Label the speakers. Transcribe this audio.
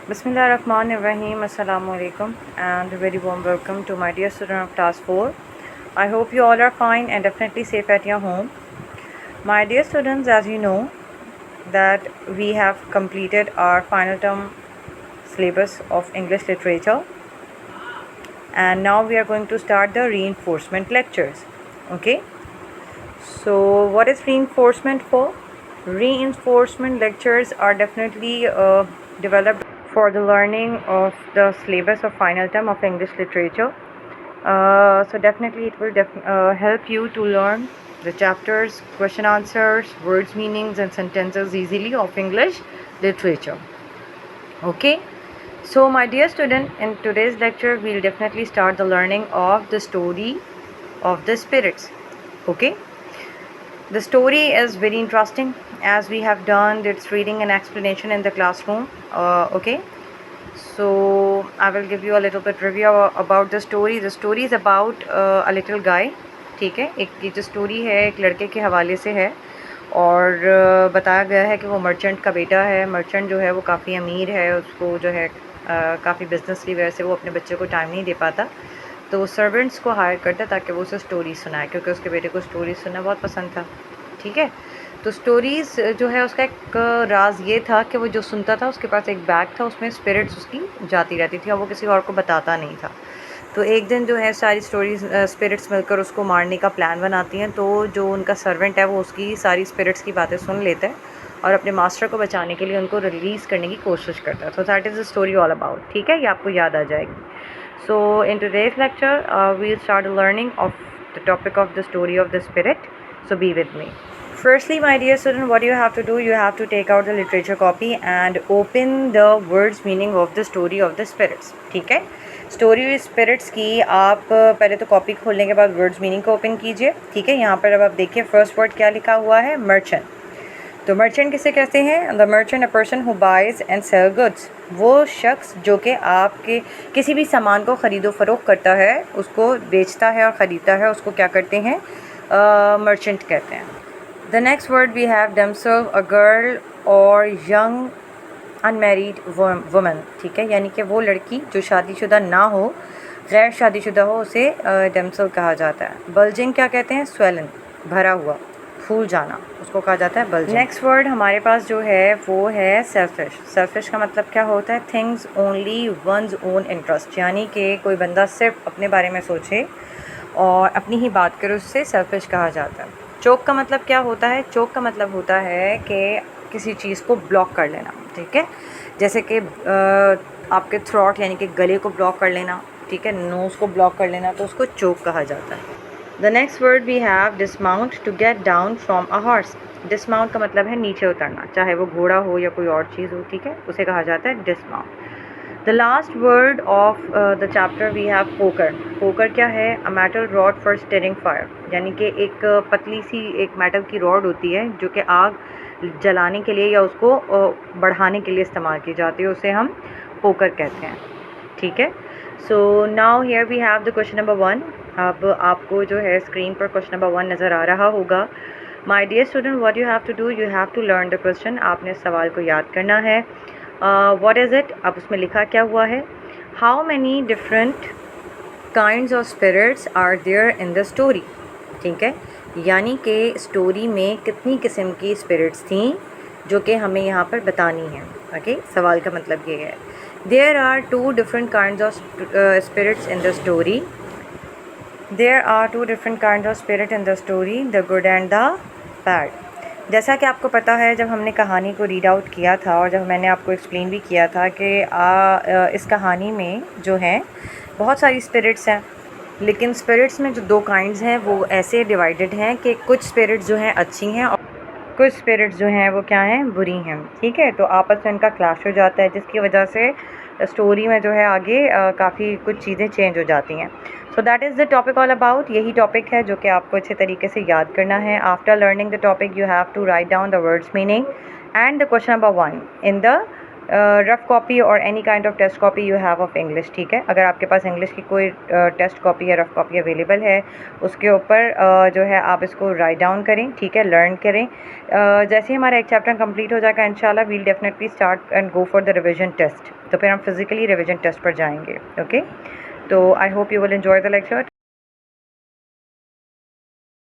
Speaker 1: Bismillahirrahmanirrahim. Assalamu alaikum and a very warm welcome to my dear student of class 4. I hope you all are fine and definitely safe at your home. My dear students, as you know that we have completed our final term syllabus of English literature, and now we are going to start the reinforcement lectures. Okay, so what is reinforcement for? Reinforcement lectures are definitely developed for the learning of the syllabus of final term of English literature. So definitely it will help you to learn the chapters, question answers, words meanings and sentences easily of English literature. Okay, so my dear student, in today's lecture we'll definitely start the learning of the story of the spirits. Okay, the story is very interesting as we have done its reading and explanation in the classroom. Okay, so I will give you a little bit review about the story. The story is about a little guy. ठीक है, एक ये जो story है एक लड़के के हवाले से है और बताया गया है कि वो मर्चेंट का बेटा है। मर्चेंट जो है वो काफ़ी अमीर है, उसको जो है काफ़ी बिज़नेस की वजह से वो अपने बच्चे को टाइम नहीं दे पाता, तो वो सर्वेंट्स को हायर करता है ताकि वो उसे स्टोरी सुनाए, क्योंकि उसके बेटे को स्टोरी सुनना बहुत पसंद था। ठीक है, तो स्टोरीज़ जो है उसका एक राज ये था कि वो जो सुनता था उसके पास एक बैग था, उसमें स्पिरिट्स उसकी जाती रहती थी और वो किसी और को बताता नहीं था। तो एक दिन जो है सारी स्पिरिट्स मिलकर उसको मारने का प्लान बनाती हैं। तो जो उनका सर्वेंट है वो उसकी सारी स्पिरिट्स की बातें सुन लेता है और अपने मास्टर को बचाने के लिए उनको रिलीज़ करने की कोशिश करता है। तो that is the story all about. ठीक है, ये आपको याद आ जाएगी। So in today's lecture we start learning of the topic of the story of the spirit. So be with me. Firstly, my dear student, what you have to do, you have to take out the literature copy and open the words meaning of the story of the spirits. ठीक है, story spirits की आप पहले तो copy खोलने के बाद words meaning को ओपन कीजिए। ठीक है, यहाँ पर अब आप देखिए फर्स्ट वर्ड क्या लिखा हुआ है, मर्चेंट। तो मर्चेंट किसे कहते हैं? The merchant a person who buys and sell goods. वो शख्स जो कि आपके किसी भी सामान को ख़रीदो फरोख्त करता है, उसको बेचता है और ख़रीदता है, उसको क्या करते हैं? मर्चेंट कहते हैं। The next word we have damsel, a girl और यंग अनमेरिड वुमन। ठीक है, यानी कि वो लड़की जो शादीशुदा ना हो, गैर शादीशुदा हो, उसे डेमसेल कहा जाता है। बल्जिंग क्या कहते हैं? स्वेलन, भरा हुआ, फूल जाना, उसको कहा जाता है बल्जिंग। नेक्स्ट वर्ड हमारे पास जो है वो है सेल्फिश। सेल्फिश का मतलब क्या होता है? Things only one's own interest, यानी कि कोई बंदा सिर्फ अपने बारे में सोचे और अपनी ही बात करे, उससे सेल्फिश कहा जाता है। चोक का मतलब क्या होता है? चोक का मतलब होता है कि किसी चीज़ को ब्लॉक कर लेना। ठीक है, जैसे कि आपके थ्रोट यानी कि गले को ब्लॉक कर लेना, ठीक है, नोज़ को ब्लॉक कर लेना, तो उसको चोक कहा जाता है। The next word we have dismount, to get down from a horse. Dismount का मतलब है नीचे उतरना, चाहे वो घोड़ा हो या कोई और चीज़ हो। ठीक है, उसे कहा जाता है dismount. The last word of the chapter we have poker. Poker क्या है? A metal rod for steering fire, यानी कि एक पतली सी एक मेटल की रॉड होती है जो कि आग जलाने के लिए या उसको बढ़ाने के लिए इस्तेमाल की जाती है, उसे हम पोकर कहते हैं। ठीक है, so now here we have the question number 1। अब आपको जो है स्क्रीन पर क्वेश्चन नंबर 1 नज़र आ रहा होगा। My dear student, what you have to do, you have to learn the question. आपने सवाल को याद करना है। What is it? अब उसमें लिखा क्या हुआ है? How many different kinds of spirits are there in the story. ठीक है, यानी कि स्टोरी में कितनी किस्म की स्पिरिट्स थी जो कि हमें यहाँ पर बतानी है। ओके, सवाल का मतलब ये है, there are 2 different kinds of spirits in the story. There are 2 different kinds of spirit in the story, the good and the bad. जैसा कि आपको पता है, जब हमने कहानी को रीड आउट किया था और जब मैंने आपको एक्सप्लेन भी किया था कि इस कहानी में जो है बहुत सारी स्पिरिट्स हैं, लेकिन स्पिरिट्स में जो 2 काइंड्स हैं वो ऐसे डिवाइडेड हैं कि कुछ स्पिरिट्स जो हैं अच्छी हैं और कुछ स्पिरिट्स जो हैं वो क्या हैं? बुरी हैं। ठीक है, तो आपस में इनका क्लैश हो जाता है, जिसकी वजह से स्टोरी में जो है आगे काफ़ी कुछ चीज़ें चेंज हो जाती हैं। So that is the topic all about. यही टॉपिक है जो कि आपको अच्छे तरीके से याद करना है। After learning the topic you have to write down the words meaning and the question number 1 in the rough copy और any kind of test copy you have of English, ठीक है। अगर आपके पास इंग्लिश की कोई टेस्ट कॉपी या rough copy available है, उसके ऊपर जो है आप इसको राइट डाउन करें, ठीक है, लर्न करें। जैसे ही हमारा एक चैप्टर कंप्लीट हो जाएगा इंशाल्लाह we'll definitely start and go for the revision test. तो फिर हम फिज़िकली रिविजन टेस्ट पर जाएंगे, ओके। तो I hope you will enjoy the lecture.